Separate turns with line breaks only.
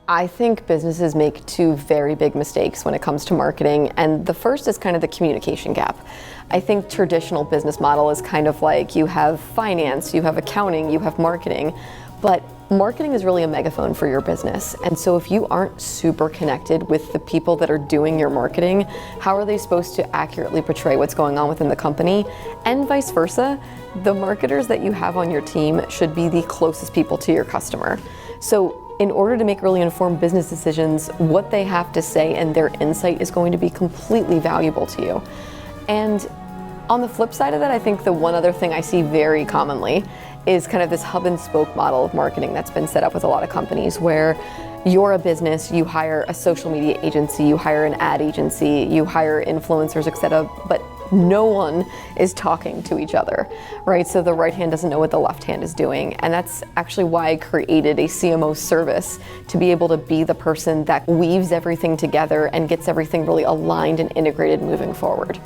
I think businesses make two very big mistakes when it comes to marketing, and the first is kind of the communication gap. I think traditional business model is kind of like you have finance, you have accounting, you have marketing, but marketing is really a megaphone for your business. And so if you aren't super connected with the people that are doing your marketing, how are they supposed to accurately portray what's going on within the company? And vice versa, the marketers that you have on your team should be the closest people to your customer. So in order to make really informed business decisions, what they have to say and their insight is going to be completely valuable to you. And on the flip side of that, I think the one other thing I see very commonly is kind of this hub and spoke model of marketing that's been set up with a lot of companies where you're a business, you hire a social media agency, you hire an ad agency, you hire influencers, etc., but no one is talking to each other, right? So the right hand doesn't know what the left hand is doing. And that's actually why I created a CMO service, to be able to be the person that weaves everything together and gets everything really aligned and integrated moving forward.